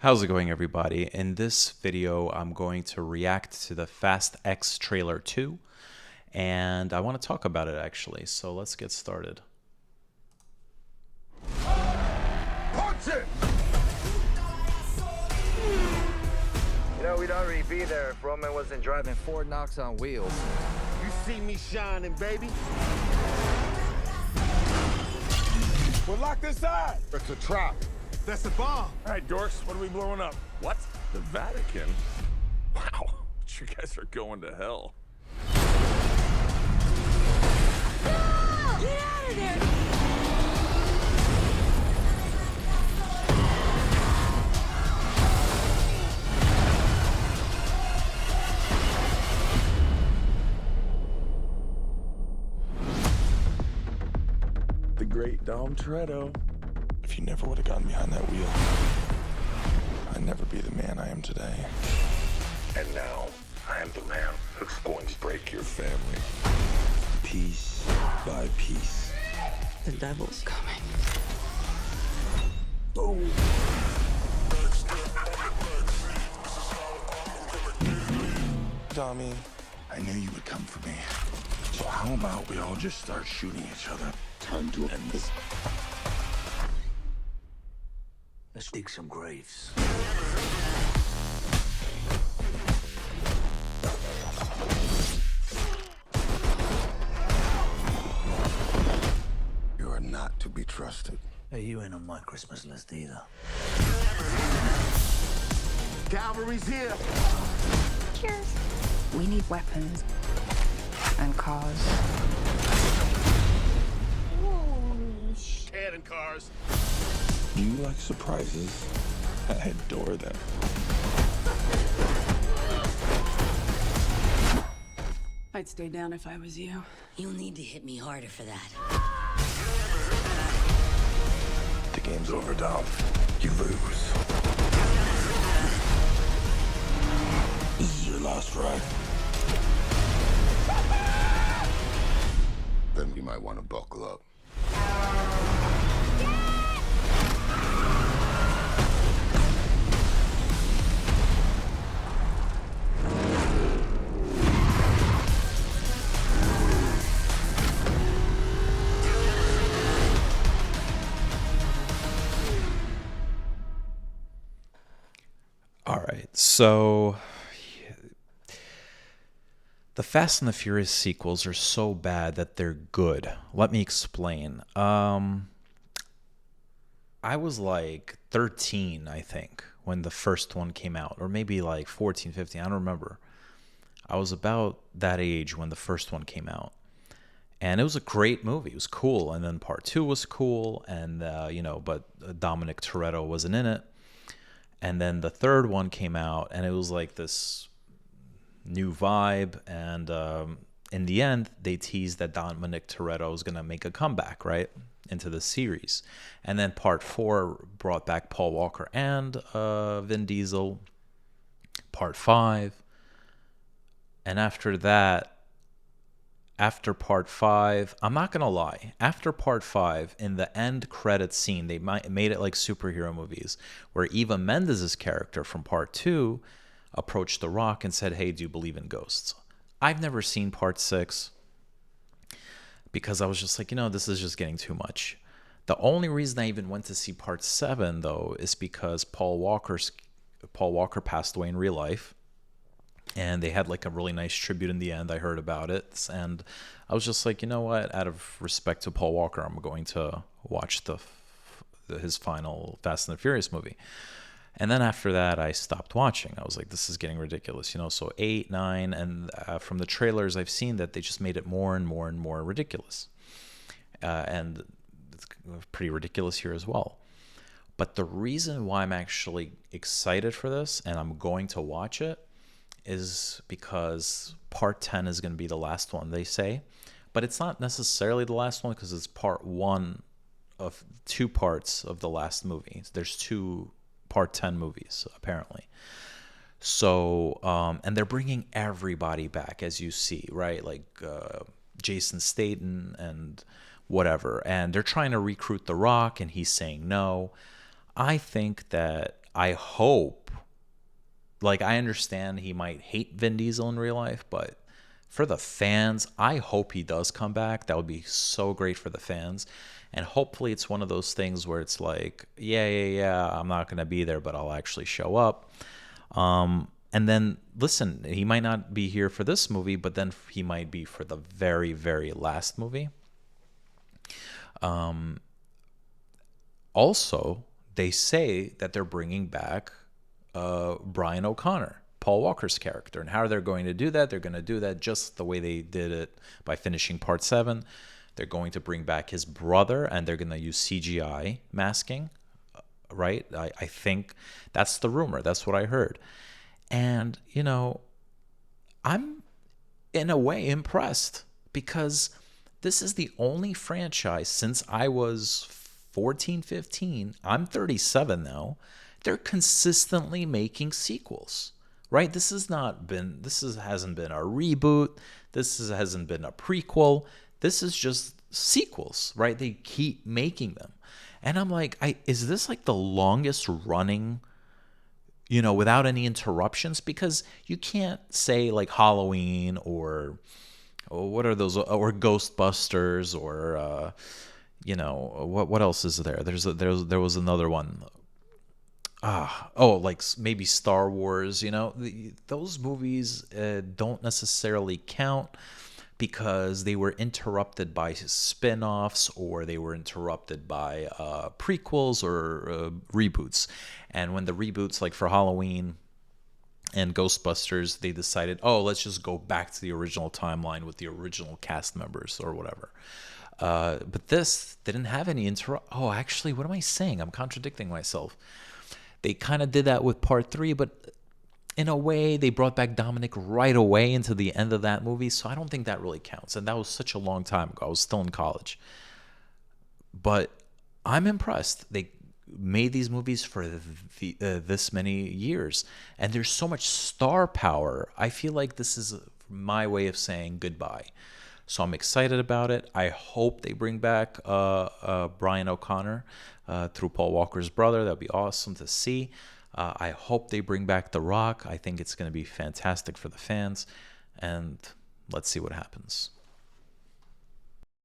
How's it going, everybody? In this video, I'm going to react to the Fast X trailer 2, and I want to talk about it actually, so let's get started. Punch it! You know, we'd already be there if Roman wasn't driving Ford Knox on wheels. You see me shining, baby? We're locked inside. It's a trap. That's a bomb. All right, dorks, what are we blowing up? What? The Vatican? Wow, you guys are going to hell. No! Get out of there! The great Dom Toretto. If you never would have gotten behind that wheel, I'd never be the man I am today. And now, I am the man who's going to break your family. Piece by piece. The devil's coming. Boom. Tommy, I knew you would come for me. So how about we all just start shooting each other? Time to end this. Let's dig some graves. You are not to be trusted. Hey, you ain't on my Christmas list either. Cavalry's here. Cheers. We need weapons and cars. Cannon cars. Do you like surprises? I adore them. I'd stay down if I was you. You'll need to hit me harder for that. The game's over, Dom. You lose. This is your last ride. Then we might want to buckle up. All right, so the Fast and the Furious sequels are so bad that they're good. Let me explain. I was like 13, I think, when the first one came out, or maybe like 14, 15, I don't remember. I was about that age when the first one came out. And it was a great movie. It was cool. And then part 2 was cool. And, but Dominic Toretto wasn't in it. And then the third one came out, and it was like this new vibe. And in the end, they teased that Dominic Toretto was going to make a comeback, right, into the series. And then part 4 brought back Paul Walker and Vin Diesel. Part 5. And after that, after part 5, I'm not going to lie, after part 5, in the end credit scene, they made it like superhero movies, where Eva Mendes' character from part 2 approached The Rock and said, hey, do you believe in ghosts? I've never seen part 6 because I was just like, this is just getting too much. The only reason I even went to see part 7, though, is because Paul Walker passed away in real life. And they had like a really nice tribute in the end. I heard about it. And I was just like, you know what? Out of respect to Paul Walker, I'm going to watch his final Fast and the Furious movie. And then after that, I stopped watching. I was like, this is getting ridiculous. So 8, 9, and from the trailers, I've seen that they just made it more and more and more ridiculous. And it's pretty ridiculous here as well. But the reason why I'm actually excited for this and I'm going to watch it is because part 10 is going to be the last one, they say. But it's not necessarily the last one because it's part 1 of 2 parts of the last movie. There's 2 part 10 movies, apparently. So, and they're bringing everybody back, as you see, right? Like Jason Statham and whatever. And they're trying to recruit The Rock, and he's saying no. I think that I hope, like, I understand he might hate Vin Diesel in real life, but for the fans, I hope he does come back. That would be so great for the fans. And hopefully it's one of those things where it's like, yeah, I'm not going to be there, but I'll actually show up. And then, listen, he might not be here for this movie, but then he might be for the very, very last movie. Also, they say that they're bringing back Brian O'Connor, Paul Walker's character. And how they're going to do that, they're going to do that just the way they did it by finishing Part 7. They're going to bring back his brother, and they're going to use CGI masking, right? I think that's the rumor. That's what I heard. And, you know, I'm in a way impressed because this is the only franchise since I was 14, 15. I'm 37 now. They're consistently making sequels, right? This hasn't been a reboot. Hasn't been a prequel. This is just sequels, right? They keep making them. And I'm like, is this like the longest running, you know, without any interruptions? Because you can't say like Halloween or what are those, or Ghostbusters, or you know, what else is there? There was another one. Like maybe Star Wars. You know, those movies don't necessarily count because they were interrupted by spin-offs, or they were interrupted by prequels or reboots. And when the reboots, like for Halloween and Ghostbusters, they decided, let's just go back to the original timeline with the original cast members or whatever. But this didn't have any actually, what am I saying? I'm contradicting myself. They kind of did that with Part 3, but in a way, they brought back Dominic right away into the end of that movie, so I don't think that really counts. And that was such a long time ago. I was still in college. But I'm impressed. They made these movies for this many years, and there's so much star power. I feel like this is my way of saying goodbye. So I'm excited about it. I hope they bring back Brian O'Connor through Paul Walker's brother. That would be awesome to see. I hope they bring back The Rock. I think it's going to be fantastic for the fans. And let's see what happens.